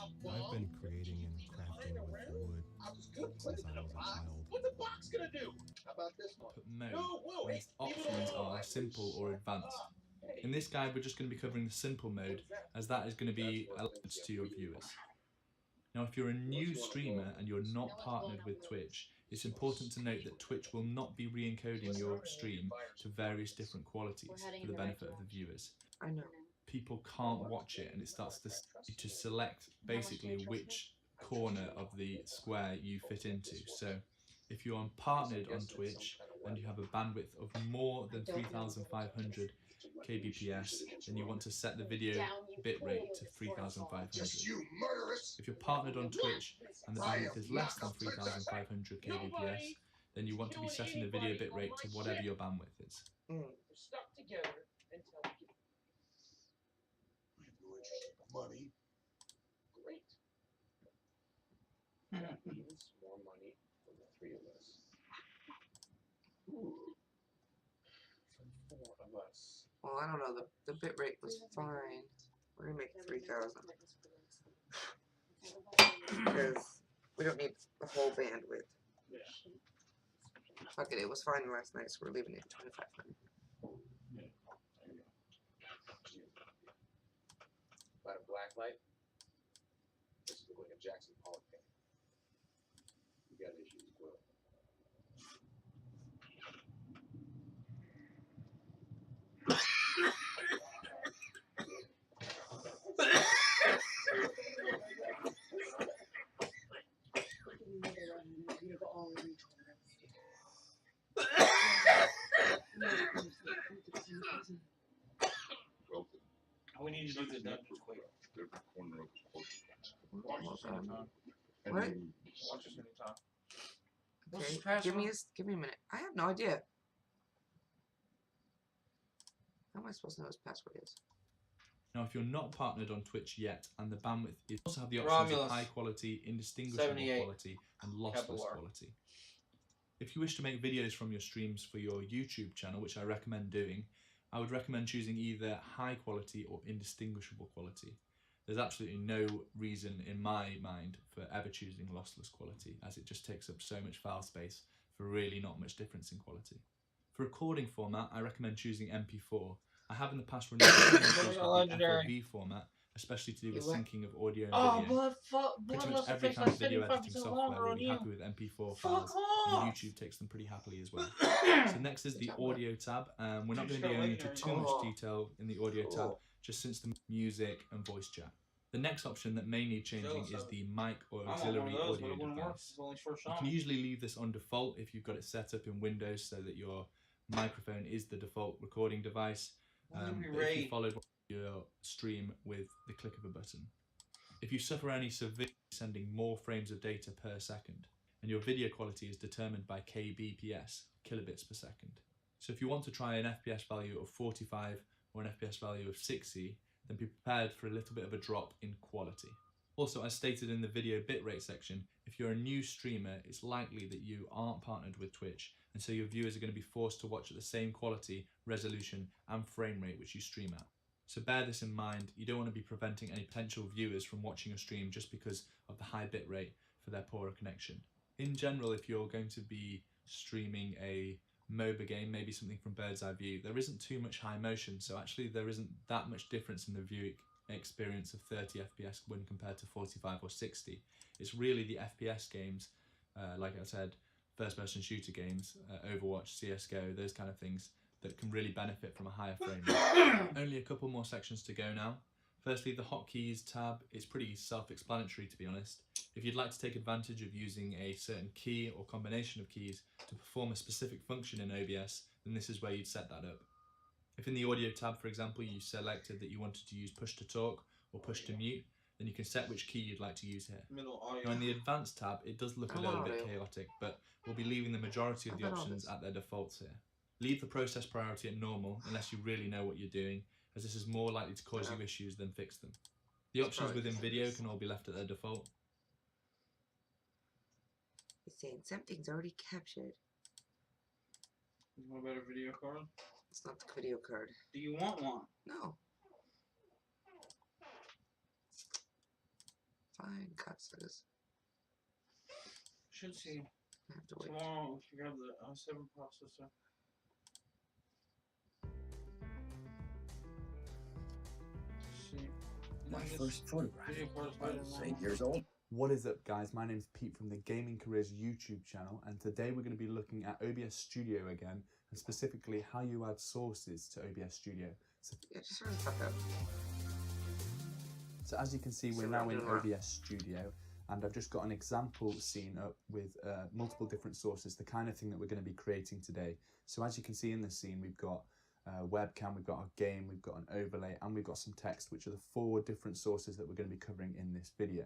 I've been creating and crafting with wood since I was a child. What's a box gonna do? How about this one? Put mode, No, and its options are simple or advanced. In this guide, we're just going to be covering the simple mode, as that is going to be allowed to your viewers. Now, if you're a new streamer and you're not partnered with Twitch, it's important to note that Twitch will not be re-encoding your stream to various different qualities for the benefit of the viewers. I know. People can't watch it, and it starts to select basically which corner of the square you fit into. So if you're partnered on Twitch and you have a bandwidth of more than 3,500 kbps, then you want to set the video bitrate to 3,500. If you're partnered on Twitch and the bandwidth is less than 3,500 kbps, then you want to be setting the video bitrate to whatever your bandwidth is. We're stuck together until we get. We have no interest in money. Great. That means more money for the three of us. Ooh. For four of us. Well, I don't know. The bit rate was fine. We're gonna make it 3,000 because we don't need the whole bandwidth. Yeah. Fuck it. It was fine last night, so we're leaving it at 2,500. Yeah. There you go. About a black light. This looks like a Jackson Pollock thing. You got issues, Will. We need to do the dungeons quick. What? Watch this anytime. What's Okay, the password? give me a minute. I have no idea. How am I supposed to know what his password is? Now, if you're not partnered on Twitch yet, and the bandwidth is, you also have the options Romulus. of high quality, indistinguishable 78. quality, and lossless Capital R. quality. If you wish to make videos from your streams for your YouTube channel, which I recommend doing, I would recommend choosing either high quality or indistinguishable quality. There's absolutely no reason in my mind for ever choosing lossless quality, as it just takes up so much file space for really not much difference in quality. For recording format, I recommend choosing MP4. I have in the past run the Legendary. FOV format, especially to do with You what? syncing of audio and Oh, video. Pretty much blood every kind of video editing software will be you. happy with MP4 Fuck files, and off! YouTube takes them pretty happily as well. So next is the audio tab. We're not going to be Just going into legendary. too much Oh. detail in the audio tab, Cool. just since the music and voice chat. The next option that may need changing is the mic or I want one auxiliary of those, but audio it wouldn't work. device. It's only for a You song. can usually leave this on default if you've got it set up in Windows so that your microphone is the default recording device. Why don't we But if you raid? followed your stream with the click of a button. If you suffer any severe sending more frames of data per second, and your video quality is determined by kbps, kilobits per second. So if you want to try an FPS value of 45 or an FPS value of 60, then be prepared for a little bit of a drop in quality. Also, as stated in the video bitrate section, if you're a new streamer, it's likely that you aren't partnered with Twitch, and so your viewers are going to be forced to watch at the same quality, resolution, and frame rate which you stream at. So bear this in mind. You don't want to be preventing any potential viewers from watching a stream just because of the high bitrate for their poorer connection. In general, if you're going to be streaming a MOBA game, maybe something from Bird's Eye View, there isn't too much high motion, so actually there isn't that much difference in the viewing experience of 30 FPS when compared to 45 or 60. It's really the FPS games, like I said, first-person shooter games, Overwatch, CSGO, those kind of things, that can really benefit from a higher frame rate. Only a couple more sections to go now. Firstly, the hotkeys tab is pretty self-explanatory, to be honest. If you'd like to take advantage of using a certain key or combination of keys to perform a specific function in OBS, then this is where you'd set that up. If in the audio tab, for example, you selected that you wanted to use push to talk or push to mute, then you can set which key you'd like to use here. Middle audio. Now in the advanced tab, it does look a little bit chaotic, but we'll be leaving the majority of the options at their defaults here. Leave the process priority at normal unless you really know what you're doing, as this is more likely to cause you issues than fix them. The options within video can all be left at their default. It's saying something's already captured. What about a video card? It's not the video card. Do you want one? No. Fine, cuts. Should see I have to wait. tomorrow if you grab the i7 processor. See. My And this first photograph. video card's I better was than 8 mine. years old. What is up, guys? My name's Pete from the Gaming Careers YouTube channel, and today we're going to be looking at OBS Studio again, and specifically how you add sources to OBS Studio. Yeah, just sort of fuck up. So as you can see, we're now in OBS Studio, and I've just got an example scene up with multiple different sources, the kind of thing that we're going to be creating today. So as you can see in this scene, we've got a webcam, we've got a game, we've got an overlay, and we've got some text, which are the 4 different sources that we're going to be covering in this video.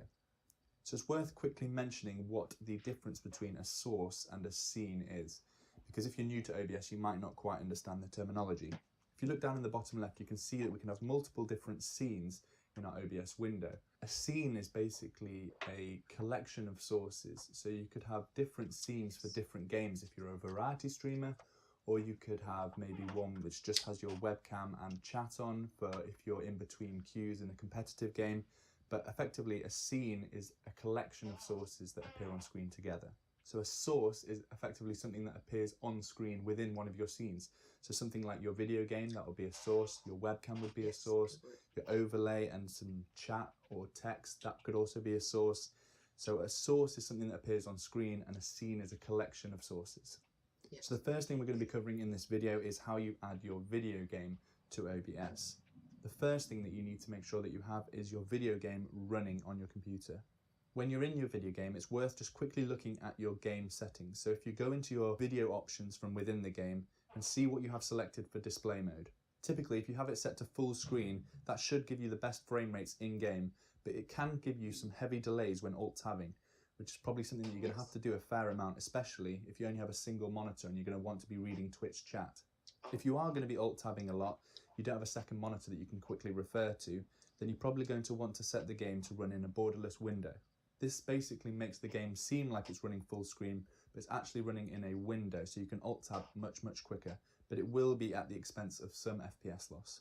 So it's worth quickly mentioning what the difference between a source and a scene is, because if you're new to OBS, you might not quite understand the terminology. If you look down in the bottom left, you can see that we can have multiple different scenes in our OBS window. A scene is basically a collection of sources, so you could have different scenes for different games if you're a variety streamer, or you could have maybe one which just has your webcam and chat on for if you're in between queues in a competitive game. But effectively, a scene is a collection of sources that appear on screen together. So a source is effectively something that appears on screen within one of your scenes. So something like your video game, that would be a source, your webcam would be a source, your overlay and some chat or text, that could also be a source. So a source is something that appears on screen, and a scene is a collection of sources. Yes. So the first thing we're going to be covering in this video is how you add your video game to OBS. The first thing that you need to make sure that you have is your video game running on your computer. When you're in your video game, it's worth just quickly looking at your game settings. So if you go into your video options from within the game and see what you have selected for display mode. Typically, if you have it set to full screen, that should give you the best frame rates in game, but it can give you some heavy delays when alt-tabbing, which is probably something that you're going to have to do a fair amount, especially if you only have a single monitor and you're going to want to be reading Twitch chat. If you are going to be alt-tabbing a lot, you don't have a second monitor that you can quickly refer to, then you're probably going to want to set the game to run in a borderless window. This basically makes the game seem like it's running full screen, but it's actually running in a window, so you can alt-tab much quicker, but it will be at the expense of some FPS loss.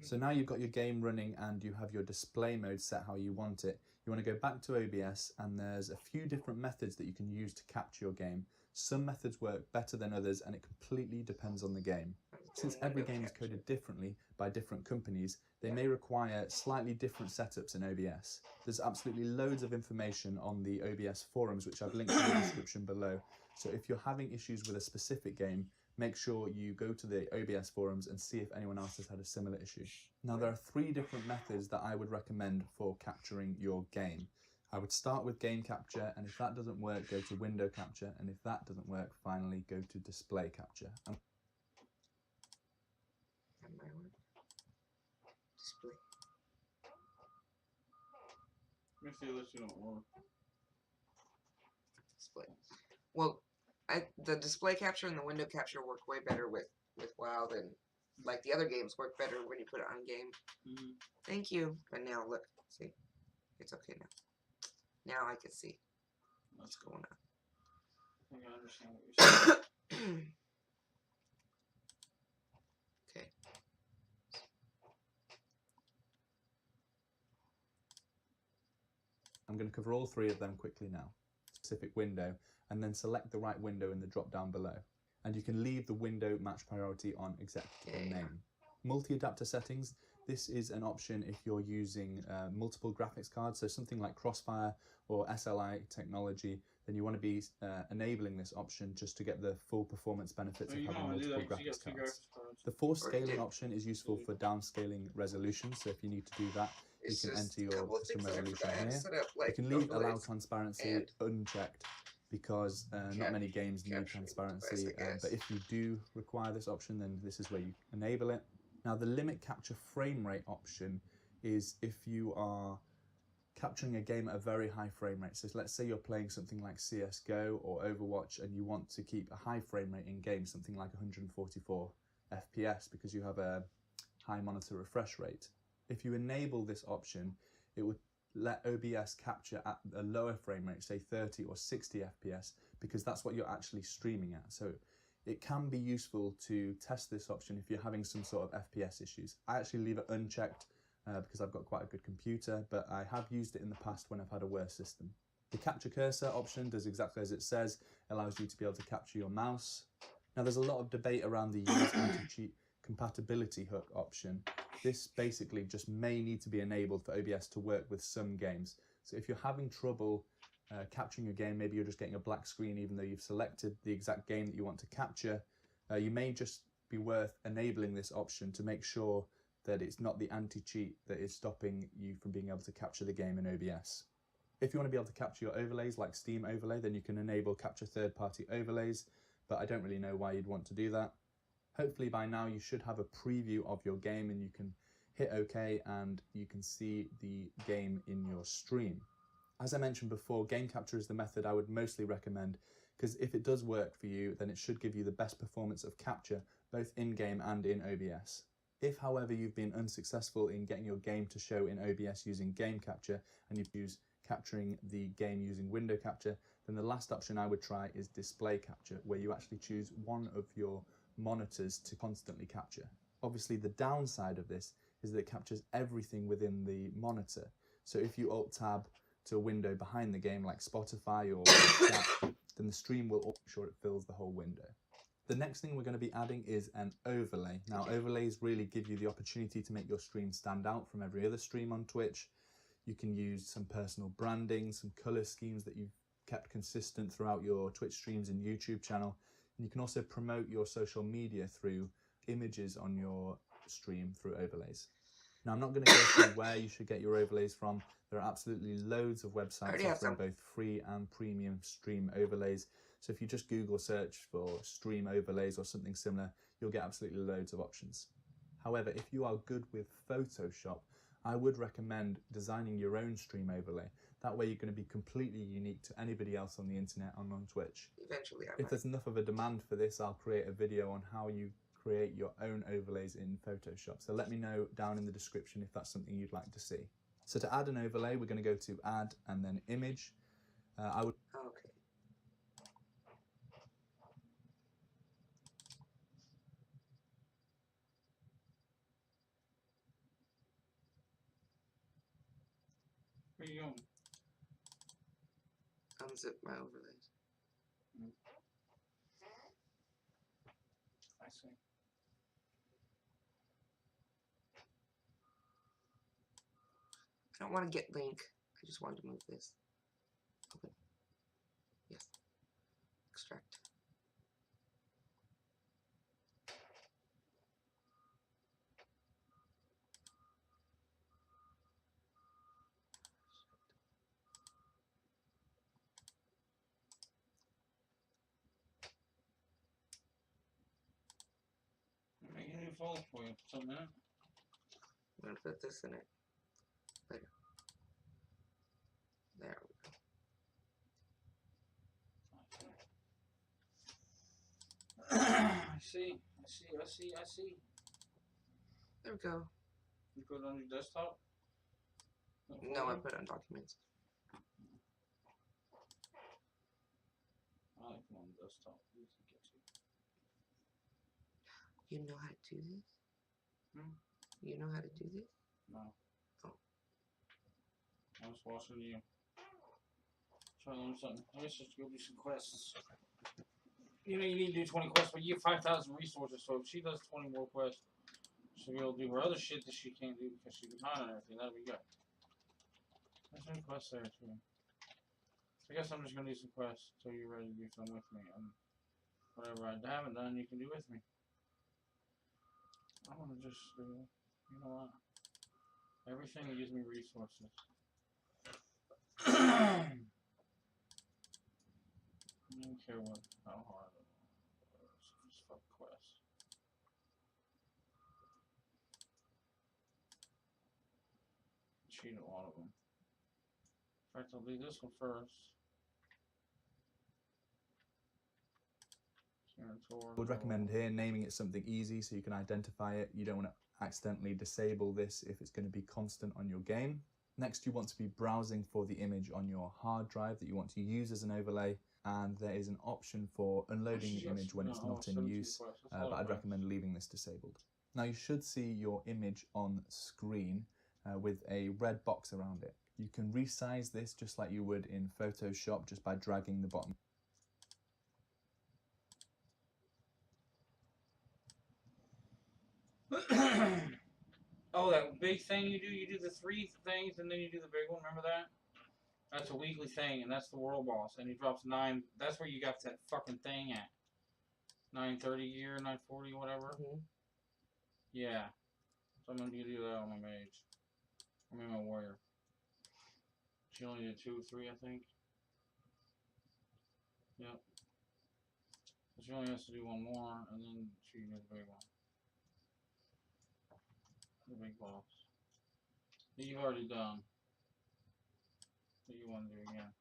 So now you've got your game running and you have your display mode set how you want it. You want to go back to OBS, and there's a few different methods that you can use to capture your game. Some methods work better than others, and it completely depends on the game. Since every game is coded differently by different companies, they may require slightly different setups in OBS. There's absolutely loads of information on the OBS forums, which I've linked in the description below. So if you're having issues with a specific game, make sure you go to the OBS forums and see if anyone else has had a similar issue. Now, there are 3 different methods that I would recommend for capturing your game. I would start with game capture, and if that doesn't work, go to window capture, and if that doesn't work, finally go to display capture. Display. Let me see this you don't work. Display. Well, the display capture and the window capture work way better with WoW than, like, the other games work better when you put it on game. Thank you. But now look, see, it's okay now. Now I can see what's going on. I think I understand what you're saying. Okay. I'm going to cover all 3 of them quickly now. Specific window, and then select the right window in the drop down below. And you can leave the window match priority on executable name. Multi-adapter settings, this is an option if you're using multiple graphics cards, so something like Crossfire or SLI technology, then you want to be enabling this option just to get the full performance benefits of having multiple graphics cards. The force scaling option is useful for downscaling resolution, so if you need to do that, you can enter your custom resolution here. You can leave allow transparency unchecked, because not many games need transparency, but if you do require this option, then this is where you enable it. Now, the limit capture frame rate option is if you are capturing a game at a very high frame rate. So let's say you're playing something like CSGO or Overwatch and you want to keep a high frame rate in game, something like 144 FPS, because you have a high monitor refresh rate. If you enable this option, it would let OBS capture at a lower frame rate, say 30 or 60 FPS, because that's what you're actually streaming at. So it can be useful to test this option if you're having some sort of FPS issues. I actually leave it unchecked because I've got quite a good computer, but I have used it in the past when I've had a worse system. The capture cursor option does exactly as it says, allows you to be able to capture your mouse. Now there's a lot of debate around the use anti-cheat compatibility hook option. This basically just may need to be enabled for OBS to work with some games. So if you're having trouble capturing a game, maybe you're just getting a black screen even though you've selected the exact game that you want to capture, you may just be worth enabling this option to make sure that it's not the anti-cheat that is stopping you from being able to capture the game in OBS. If you want to be able to capture your overlays like Steam Overlay, then you can enable capture third-party overlays, but I don't really know why you'd want to do that. Hopefully by now you should have a preview of your game and you can hit OK and you can see the game in your stream. As I mentioned before, game capture is the method I would mostly recommend, because if it does work for you, then it should give you the best performance of capture both in-game and in OBS. If, however, you've been unsuccessful in getting your game to show in OBS using game capture and you've used capturing the game using window capture, then the last option I would try is display capture, where you actually choose one of your monitors to constantly capture. Obviously the downside of this is that it captures everything within the monitor. So if you alt-tab to a window behind the game like Spotify or chat, then the stream will make sure it fills the whole window. The next thing we're going to be adding is an overlay. Now overlays really give you the opportunity to make your stream stand out from every other stream on Twitch. You can use some personal branding, some colour schemes that you've kept consistent throughout your Twitch streams and YouTube channel. And you can also promote your social media through images on your stream through overlays. Now I'm not going to go through where you should get your overlays from. There are absolutely loads of websites offering both free and premium stream overlays. So if you just Google search for stream overlays or something similar, you'll get absolutely loads of options. However, if you are good with Photoshop, I would recommend designing your own stream overlay. That way you're going to be completely unique to anybody else on the internet and on Twitch. Eventually, If there's enough of a demand for this, I'll create a video on how you create your own overlays in Photoshop. So let me know down in the description if that's something you'd like to see. So to add an overlay, we're going to go to Add and then Image. Okay. Where you going? Unzip my overlays. I see. I don't want to get link. I just wanted to move this. Open. Yes. Extract. Make a new folder for you. Something in it. I'm gonna put this in it. Later. There we go. I see. There we go. You put it on your desktop? No, I put it on documents. I like them on the desktop. You can get to. You know how to do this? Hmm? You know how to do this? No. Oh. I was watching you. Try to learn something. Let's just go do some quests. You know, you need to do 20 quests, but you get 5,000 resources, so if she does 20 more quests, she'll be able to do her other shit that she can't do because she's behind on everything. That'll be good. There's some quests there, too. I guess I'm just going to do some quests until you're ready to do some with me. And whatever I haven't done, you can do with me. I want to just do, you know what? Everything that gives me resources. I don't care how hard it is. Just fuck quests. Cheat a lot of them. In fact, I'll do this one first. I would recommend here naming it something easy so you can identify it. You don't want to accidentally disable this if it's going to be constant on your game. Next, you want to be browsing for the image on your hard drive that you want to use as an overlay, and there is an option for unloading the image when it's not in use, but I'd recommend leaving this disabled. Now you should see your image on screen. with a red box around it. You can resize this just like you would in Photoshop just by dragging the bottom. Oh, that big thing you do the 3 things and then you do the big one, remember that? That's a weekly thing, and that's the world boss, and he drops 9, that's where you got that fucking thing at. 930 year, 940, whatever. Yeah. So I'm gonna do that on my mage. I mean my warrior. She only did 2 or 3, I think. Yep. So she only has to do 1 more, and then she can do the big one. The big boss. That you've already done. That you want to do again.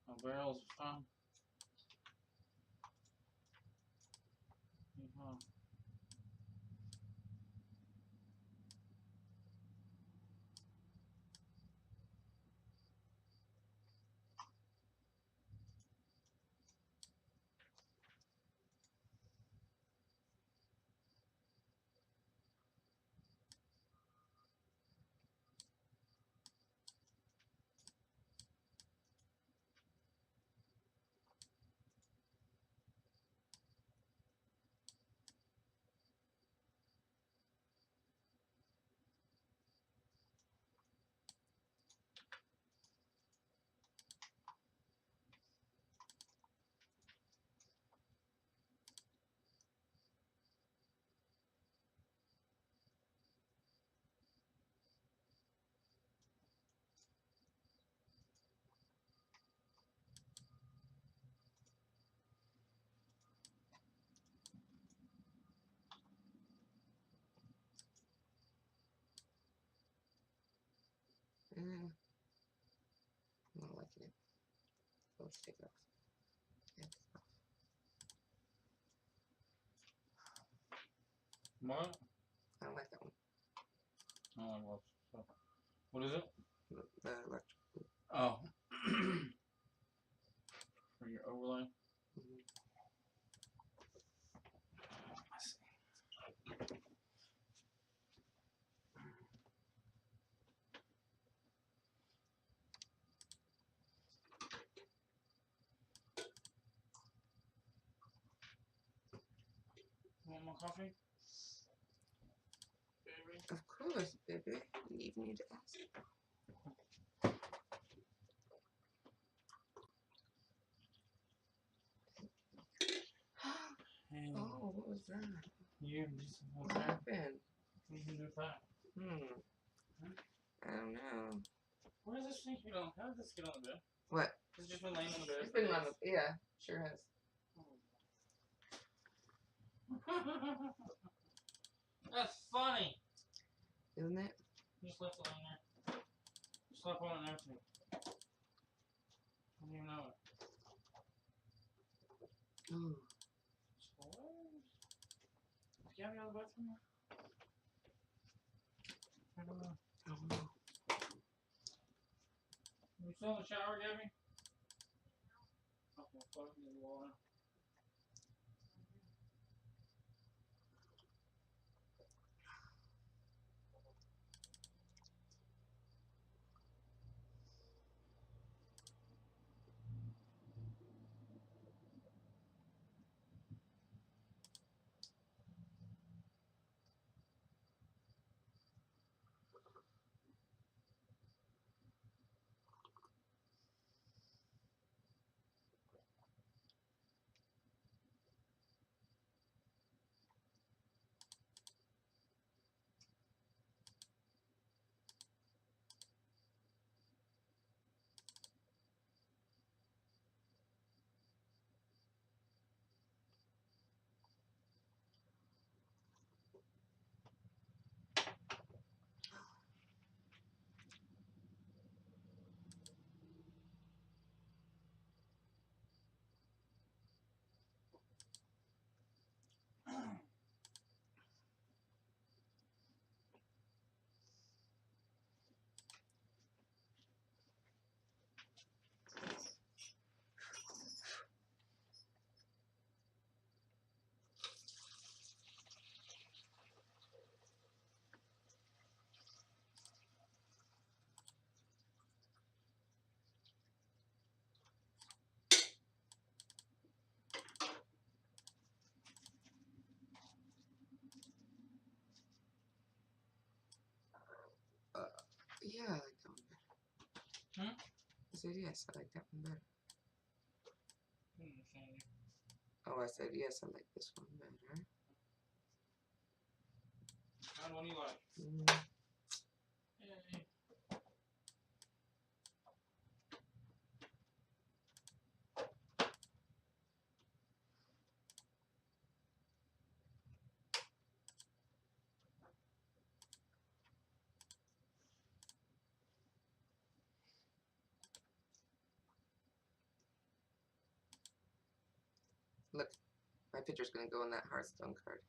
Oh, barrels is fun. I'm not liking it. Let's take it off. What? I don't like that one. Oh, well, so. What is it? The electric. Oh. For your overlay? I see. Want more coffee? Baby? Of course, baby. You even need to ask. Hey. Oh, what was that? You just What happened? What do you do with that? I don't know. Where does this thing get on? How did this get on the bed? What? Has it just been laying on the bed? It's been on the, yeah, sure has. That's funny. Isn't it? Just left it laying there. Slept on it and everything. I didn't even know it. Ooh. Do you have any other bathroom? I don't know. I don't know. You still in the shower, Gabby? Okay, plug it in the water. Yeah, I like that one better. I said yes, I like that one better. Oh, I said yes, I like this one better. Which one do you like? Yay. Look, my picture's gonna go in that Hearthstone card.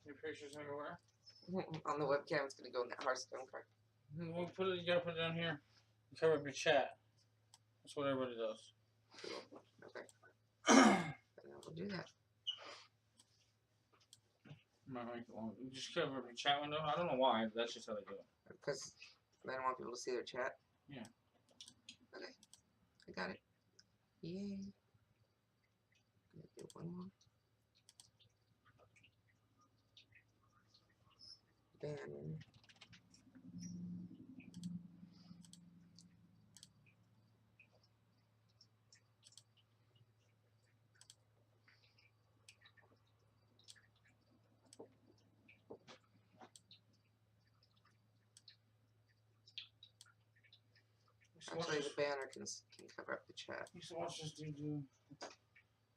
Your picture's gonna go where? On the webcam, it's gonna go in that Hearthstone card. We'll put it. You gotta put it down here. And cover up your chat. That's what everybody does. Okay. Then I will do that. Might make it long. You just cover up your chat window. I don't know why. But that's just how they do it. Because I don't want people to see their chat. Yeah. Okay. I got it. Yay. Do one more. Banner. Actually, the banner can cover up the chat. You used to watch this dude do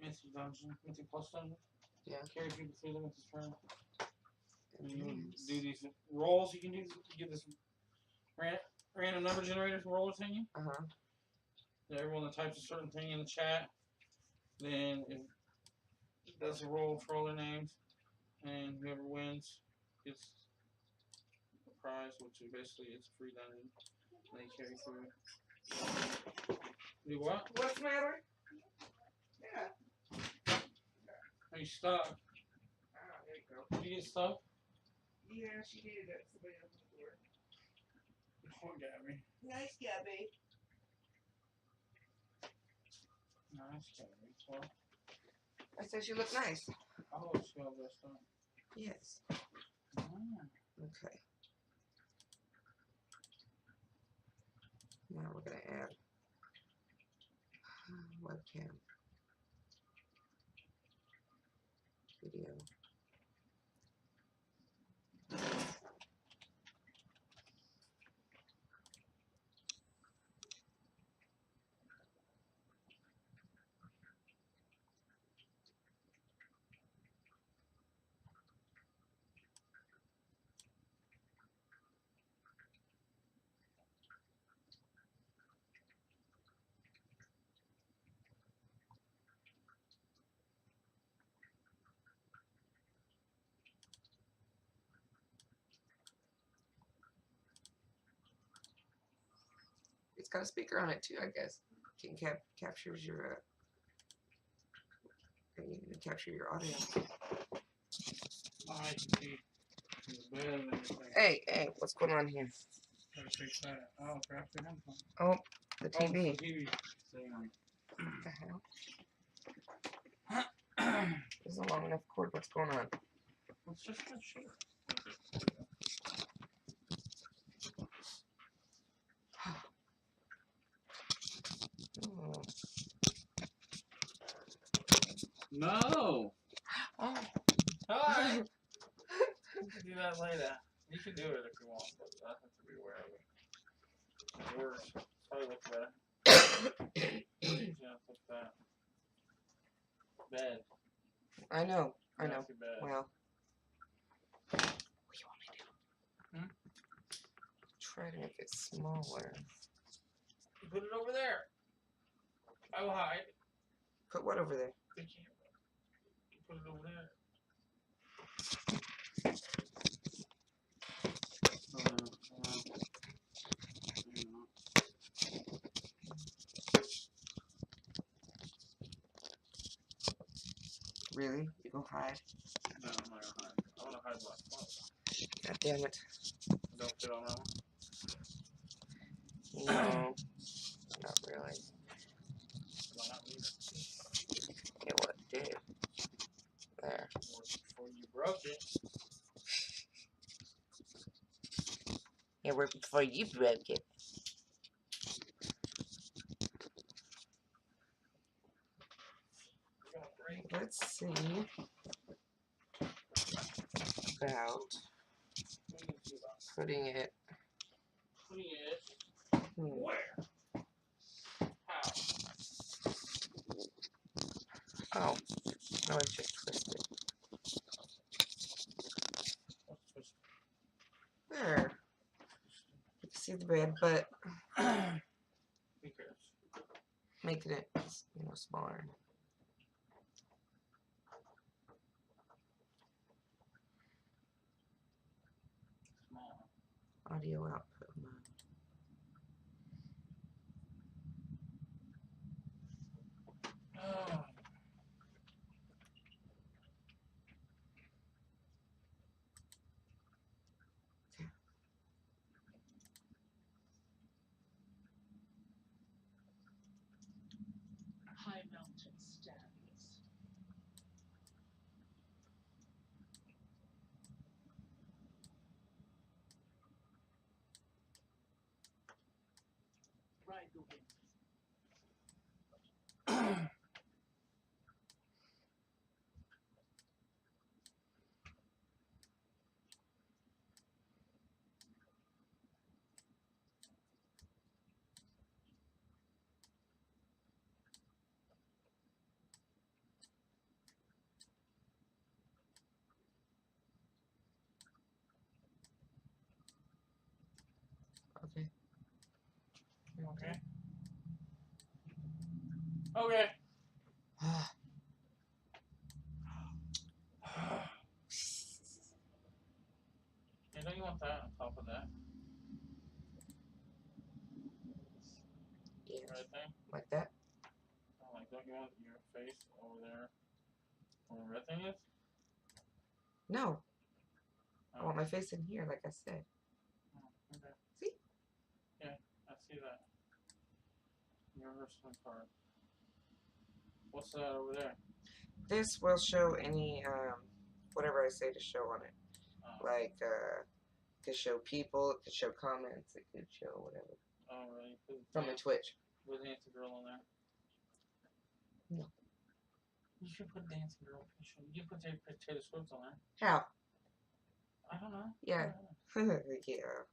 Mythic Dungeon, Mythic Plus Dungeon. Yeah. Carry people through them with his friend. And you would Yes. do these rolls. You can do. You get this random number generator roller thingy. Uh-huh. Everyone that types a certain thing in the chat, then it does a roll for all their names, and whoever wins gets a prize, which is basically it's a free dungeon. And they carry through. Do what? What's the matter? Yeah. Are you stuck? Oh, there you go. Did you get stuck? Yeah, she did that. Somebody else before. Poor Gabby. Nice, Gabby. Nice, Gabby. Well, I said she looked nice. I hope she got this done. Yes. Okay. Now we're gonna add webcam, video. It's got a speaker on it too, I guess. Can captures your capture your audio. I can see the bed and everything. Hey, what's going on here? Gotta fix that. Oh, crap, the headphone. Oh, the Oh, TV. the TV thing on. What the hell? This is a long enough cord. What's going on? It's just a shit. Oh. No! Oh. Hi! You can do that later. You can do it if you want, but I have to be aware of it. It works. Probably looks better. Yeah, look that. Bed. I know. Bed. Well. What do you want me to do? Try to make it smaller. You put it over there. I will hide. Put what over there? The camera. You put it over there. Really? You go hide? No, I'm not gonna hide. I wanna hide my phone. God damn it. Don't fit on that one. No. Not really. Why not leave it? Yeah, well, it did. There. Before you broke it. It worked before you broke it. Let's see about putting it. Where? How? Oh, no, it's just twisted. What's twisted? There. You can see the bed, but Who cares? making it, smaller. Small. Audio output mode. Oh. High mountain stands. Ride the wind. Okay. Okay. Okay. You know you want that on top of that. Yeah. Right thing? Like that? Oh, like, don't you want your face over there where the red thing is? No. I Oh. want my face in here, like I said. Oh, okay. See? Yeah, I see that. Your wrestling card. What's that over there? This will show any, whatever I say to show on it. Oh. Like, it could show people, it could show comments, it could show whatever. Oh, really? From the Twitch. Was Dancing Girl on there? No. You should put Dancing Girl picture. You can put Taylor Swift on there. How? I don't know. Yeah. I don't know. Yeah.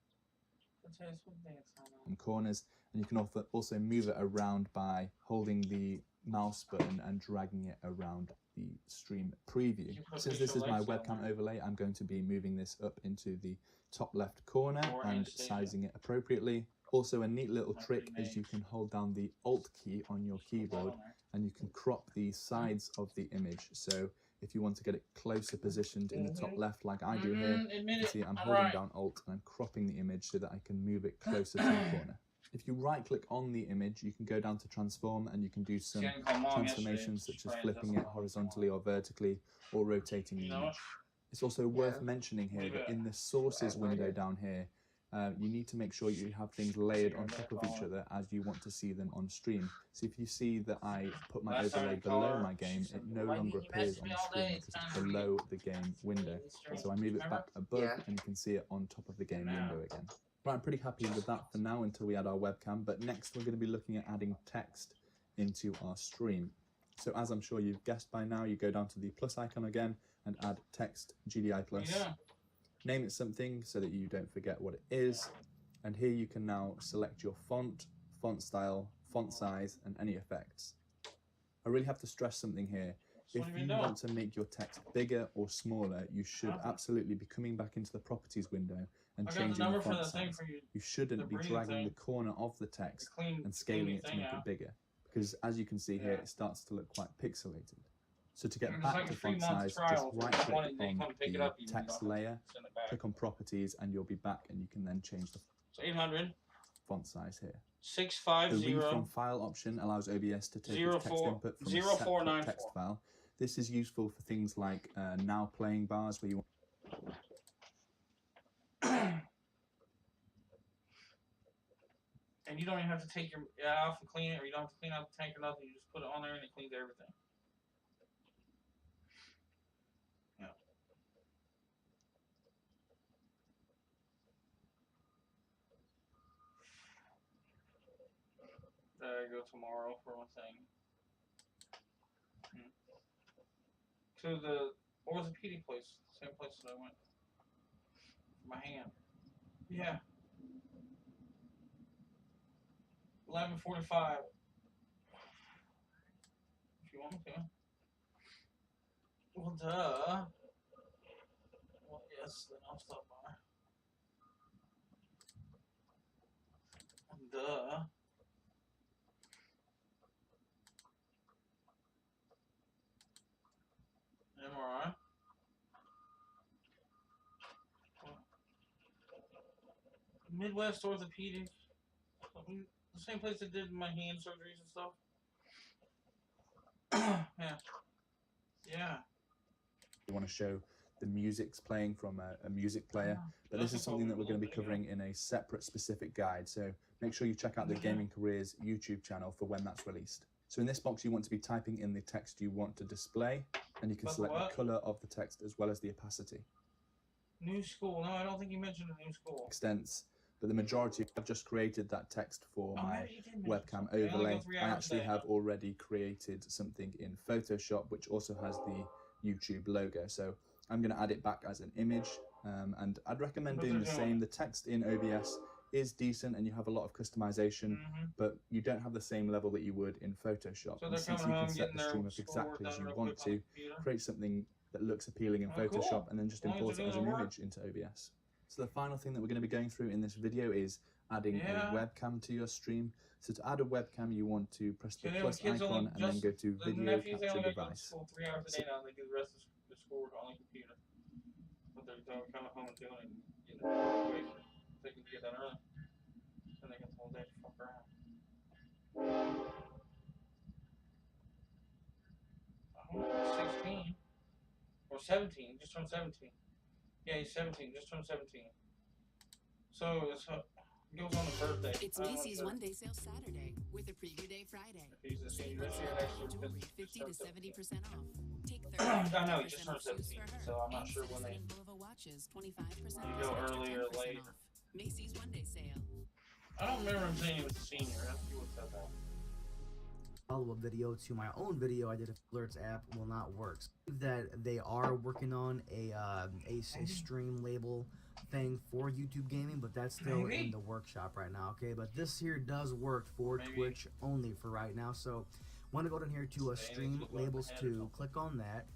Put Taylor Swift dance on there. And corners, and you can also move it around by holding the mouse button and dragging it around the stream preview. Since this is my webcam overlay, I'm going to be moving this up into the top left corner and sizing it appropriately. Also, a neat little trick is you can hold down the Alt key on your keyboard and you can crop the sides of the image. So if you want to get it closer positioned in the top left like I do here, you can see I'm holding down Alt and I'm cropping the image so that I can move it closer to the corner. If you right click on the image, you can go down to transform and you can do some transformations such as flipping it horizontally or vertically or rotating the image. It's also worth mentioning here that in the sources window down here, you need to make sure you have things layered on top of each other as you want to see them on stream. So if you see that I put my overlay below my game, it no longer appears on the screen because it's below the game window. So I move it back above and you can see it on top of the game window again. Right, I'm pretty happy with that for now until we add our webcam, but next we're going to be looking at adding text into our stream. So as I'm sure you've guessed by now, you go down to the plus icon again and add text GDI plus. Name it something so that you don't forget what it is. And here you can now select your font, font style, font size, and any effects. I really have to stress something here. If you want to make your text bigger or smaller, you should absolutely be coming back into the properties window and changing the font size. You shouldn't be dragging the corner of the text and scaling it to make it bigger. Because as you can see here, it starts to look quite pixelated. So to get back to font size, just right click on the text layer, click on properties, and you'll be back and you can then change the 800 font size here. 650. The read from file option allows OBS to take its text input from a separate text file. This is useful for things like now playing bars where you want. And you don't even have to take your off and clean it, or you don't have to clean out the tank or nothing. You just put it on there and it cleans everything. Yeah. gotta go tomorrow for my thing. To the orthopedic place, same place that I went. For my hand. Yeah. 11:45. If you want me to. Well, duh. Well, yes, then I'll stop by. Duh. MRI. Midwest Orthopedic. The same place that did my hand surgeries and stuff. Yeah. Yeah. You want to show the music's playing from a music player, but this is something that we're going to be covering in a separate specific guide, so make sure you check out the Gaming Careers YouTube channel for when that's released. So in this box you want to be typing in the text you want to display, and you can select the colour of the text as well as the opacity. New school. No, I don't think you mentioned a new school. Extents, but the majority, I've just created that text for my webcam overlay. I actually have already created something in Photoshop which also has the YouTube logo, so I'm going to add it back as an image, and I'd recommend doing the same. The text in OBS is decent and you have a lot of customization, but you don't have the same level that you would in Photoshop. So and since you can set the stream up exactly as you want to, create something that looks appealing in Photoshop and then just import it as an image into OBS. So the final thing that we're going to be going through in this video is adding a webcam to your stream. So to add a webcam, you want to press the plus icon and then go to video capture device. 3 hours a day now, and they do the rest of the schoolwork on the computer. But they're coming home and doing it, quick. They can get that early. Then they get the whole day to fuck around. Oh, 16. Or 17. Just turned 17. Yeah, he's 17. Just turned 17. So it's goes on the birthday. It's Macy's One Day Sale Saturday with a Preview Day Friday. He's a Save senior on this year, actually, jewelry because 50 to 70% off. Take I know, he 30% just off turned shoes 17, for her. so I'm not And sure when Citizen and Bulova watches 25% you go off. early or 10% late. off. Macy's One Day Sale. I don't remember him saying he was a senior. I think he would have said that. Follow-up video to my own video I did if Alerts app will not work. That they are working on a stream label thing for YouTube gaming, but that's still in the workshop right now. Okay, but this here does work for Twitch only for right now. So want to go down here to stream labels to click on that,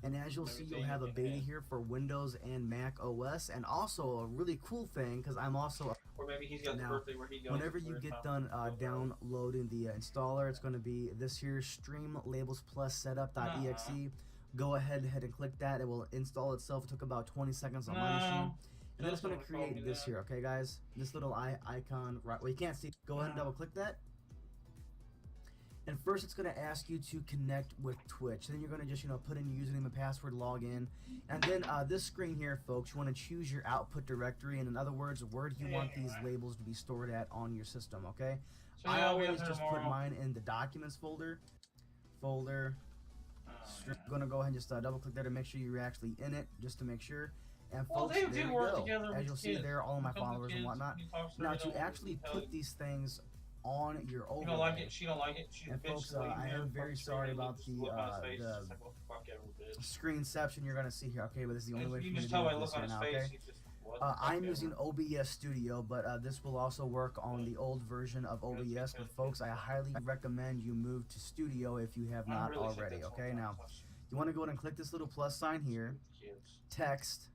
and as you'll see, you'll have a beta here for Windows and Mac OS, and also a really cool thing because I'm also Or maybe he's got the birthday where he goes. whenever you get done downloading the installer, it's going to be this here stream labels plus setup.exe. Go ahead and click that. It will install itself. It took about 20 seconds on my machine. And then it's going to create this here, okay guys? This little icon, right? Well, you can't see. Go ahead and double click that. And first it's going to ask you to connect with Twitch. Then you're going to just, put in your username and password, log in. And then this screen here, folks, you want to choose your output directory. And in other words, where do you want these labels to be stored at on your system, okay? So I always just put mine in the documents folder. I'm going to go ahead and just double click there to make sure you're actually in it, just to make sure. And folks, there you go. As you'll see there, all of my followers and whatnot. Now, to actually put these things on your overlay. You don't like it, she don't like it. She's and folks, I am very sorry about the screenception you're going to see here, okay? But this is the only way for me to do this here now, okay? I'm using OBS Studio, but this will also work on the old version of OBS. But folks, I highly recommend you move to Studio if you have not already, okay? Now, you want to go ahead and click this little plus sign here, text.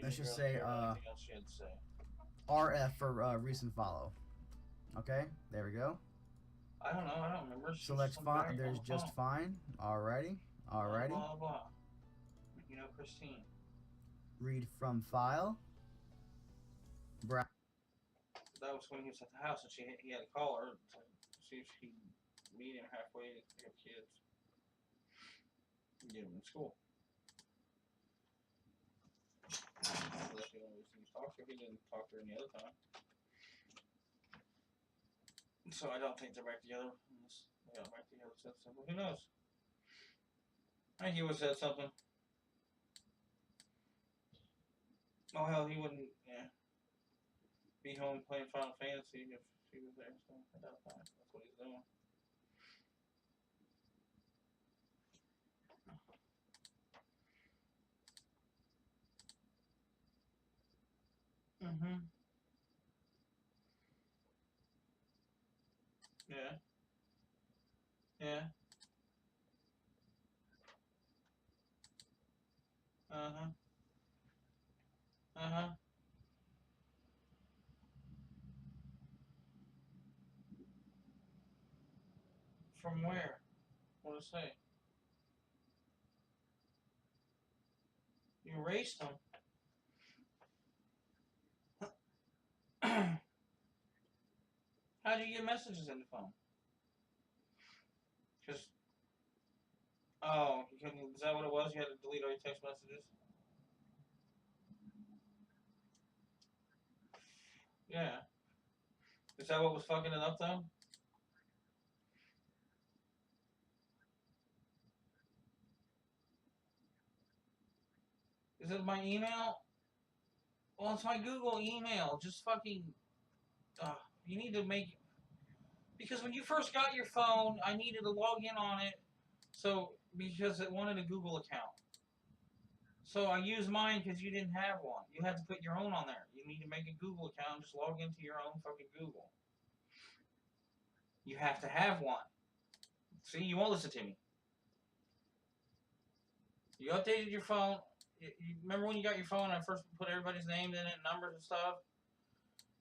Let's just say RF for recent follow. Okay, there we go. I don't know, I don't remember. Select font, there's just fine. Alrighty. Blah, blah, blah. Christine. Read from file. That was when he was at the house and he had to call her to see if she could meet him halfway to have kids. Get him in school. Unless he always talked to her. He didn't talk to her any other time. So I don't think they're back together. Unless they got back together, said something. Who knows? I think he would have said something. Oh hell, he wouldn't be home playing Final Fantasy if he was there still at that time. That's what he's doing. Mm-hmm. Yeah. Yeah. Uh-huh. Uh-huh. From where? What did it say? You erased them. How do you get messages in the phone? Because, oh, you couldn't, is that what it was? You had to delete all your text messages? Yeah. Is that what was fucking it up, though? Is it my email? Well, it's my Google email. Just fucking, you need to make, because when you first got your phone, I needed to log in on it, so, because it wanted a Google account. So I used mine because you didn't have one. You had to put your own on there. You need to make a Google account and just log into your own fucking Google. You have to have one. See, you won't listen to me. You updated your phone. You remember when you got your phone and I first put everybody's names in it, numbers and stuff?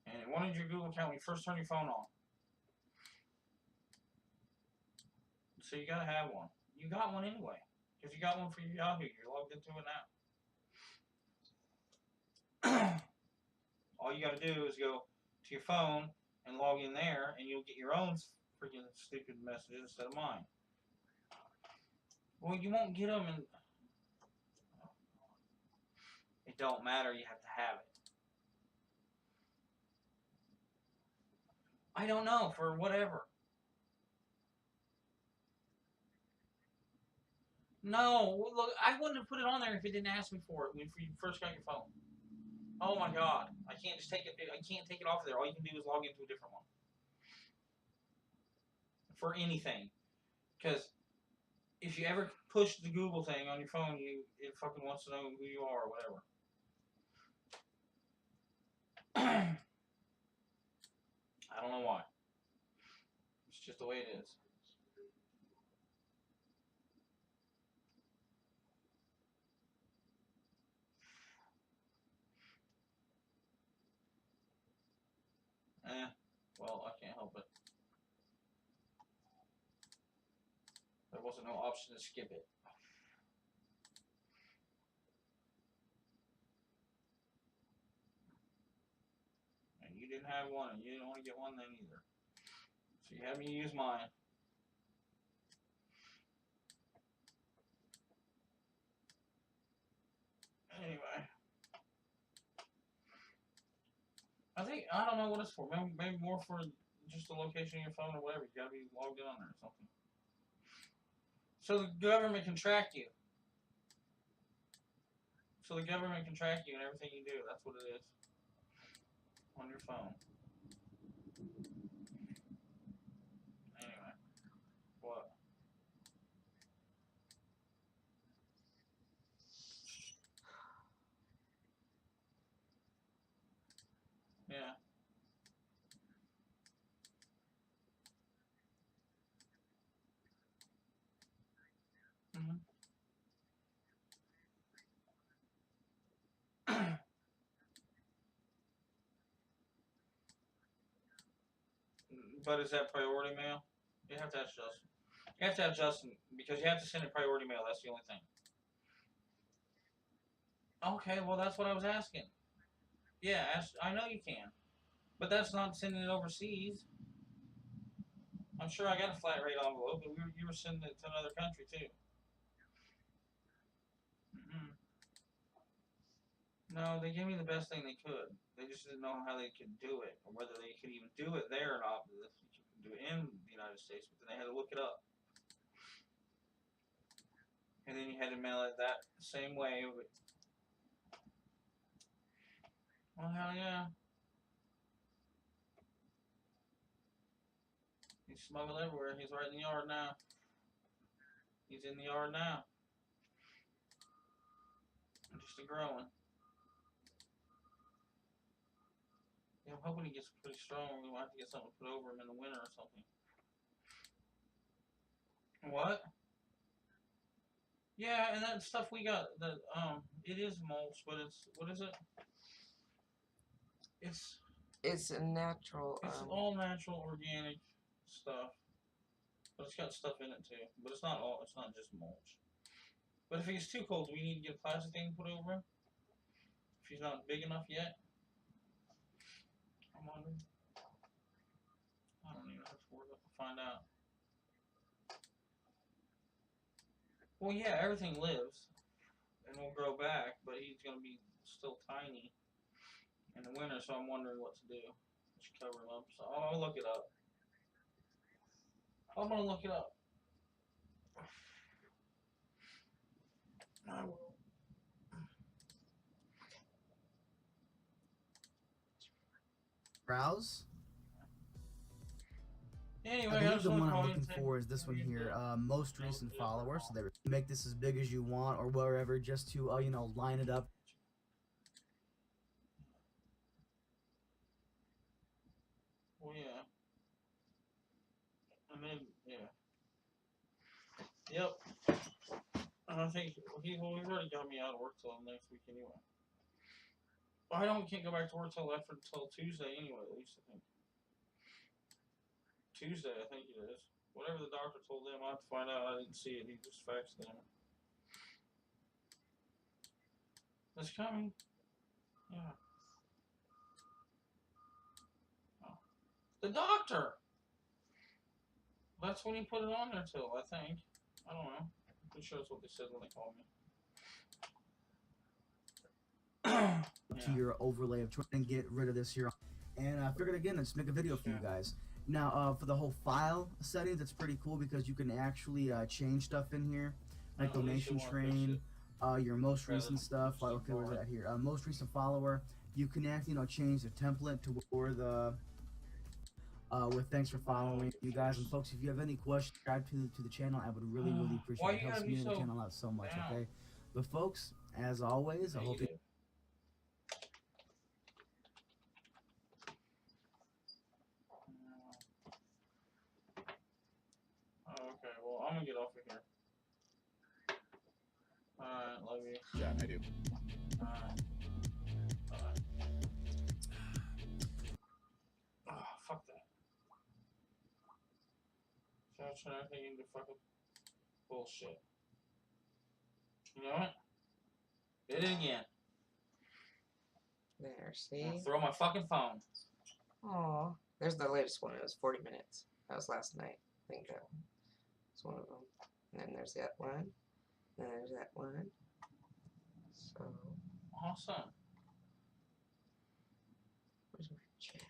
And it wanted your Google account when you first turned your phone on. So you gotta have one. You got one anyway. Because you got one for your Yahoo. You're logged into it now. All you gotta do is go to your phone and log in there, and you'll get your own freaking stupid messages instead of mine. Well, you won't get them, and it don't matter. You have to have it. I don't know, for whatever. No, look, I wouldn't have put it on there if it didn't ask me for it when you first got your phone. Oh my god, I can't just take it. I can't take it off of there. All you can do is log into a different one for anything. Because if you ever push the Google thing on your phone, it fucking wants to know who you are or whatever. I don't know why. It's just the way it is. Well, I can't help it. There wasn't no option to skip it. And you didn't have one, and you didn't want to get one then either. So you had me use mine. Anyway. I don't know what it's for. Maybe more for just the location of your phone or whatever. You gotta be logged in on there or something. So the government can track you. So the government can track you and everything you do. That's what it is. On your phone. Anyway. What? Yeah. Mm-hmm. But is that priority mail? You have to ask Justin. You have to have Justin because you have to send a priority mail. That's the only thing. Okay, well that's what I was asking. Yeah, I know you can, but that's not sending it overseas. I'm sure I got a flat rate envelope, but you were sending it to another country too. Mm-hmm. No, they gave me the best thing they could. They just didn't know how they could do it, or whether they could even do it there or not. But you can do it in the United States, but then they had to look it up. And then you had to mail it that same way. Well, hell yeah. He's smuggled everywhere. He's right in the yard now. He's in the yard now. Just a growing. Yeah, I'm hoping he gets pretty strong. We might have to get something to put over him in the winter or something. What? Yeah, and that stuff we got, that it is mulch, but it's, what is it? It's a natural. It's all natural, organic stuff, but it's got stuff in it too. But it's not all. It's not just mulch. But if it gets too cold, do we need to get a plastic thing put over him? If he's not big enough yet, I'm wondering. I don't even have to worry about to find out. Well, yeah, everything lives and will grow back, but he's gonna be still tiny in the winter. So I'm wondering what to do. I should cover him up. So I'll look it up. I'm gonna look it up. I will. Browse. Anyway, I I believe just the wanna one I'm call you looking and for is this one here. Most recent follower. So they make this as big as you want or wherever, just to you know, line it up. Well, yeah. And then, yeah. Yep. And I think he's already got me out of work till next week anyway. I can't go back to work till Tuesday anyway, at least I think. Tuesday, I think it is. Whatever the doctor told them, I'll have to find out. I didn't see it. He just faxed them. It's coming. Yeah. Oh. The doctor! That's when he put it on there till, I think. I don't know. I'm pretty sure that's what they said when they called me. To your overlay of trying to get rid of this here, and I figured again let's make a video for you guys. Now for the whole file settings, it's pretty cool because you can actually change stuff in here, like donation train, your most recent stuff. Like, okay, where's that here? Most recent follower. You can actually change the template to where the with thanks for following you guys, and folks, if you have any questions, subscribe to the channel. I would really appreciate it. It helps me and the channel out so much. Okay, but folks, as always, I hope you. Okay, well, I'm gonna get off of here. Alright, love you. Yeah, I do. Alright. Alright. Oh, fuck that. So I turn everything into fucking bullshit. You know what? Did it again. There, see? I'll throw my fucking phone. Aw. There's the latest one. It was 40 minutes. That was last night. I think that was one of them. And then there's that one. And then there's that one. So, Awesome. where's my chat?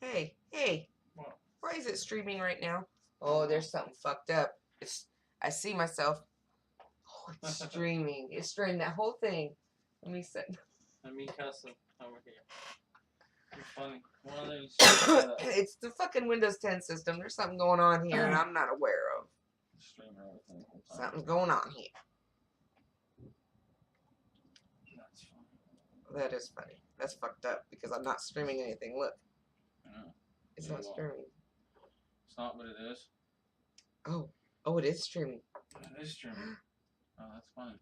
Hey, hey. What? Why is it streaming right now? Oh, there's something fucked up. I see myself. Oh, it's streaming. It's streaming that whole thing. Let me set. Let me cussing over here. You're funny. One of these. It's the fucking Windows 10 system. There's something going on here and I'm not aware of. Stream everything. Something's going on here. That's funny. That is funny. That's fucked up because I'm not streaming anything. Look. Yeah. It's Yeah, not well. streaming. It's not, but it is. Oh, it is streaming. It is streaming. Oh, that's funny.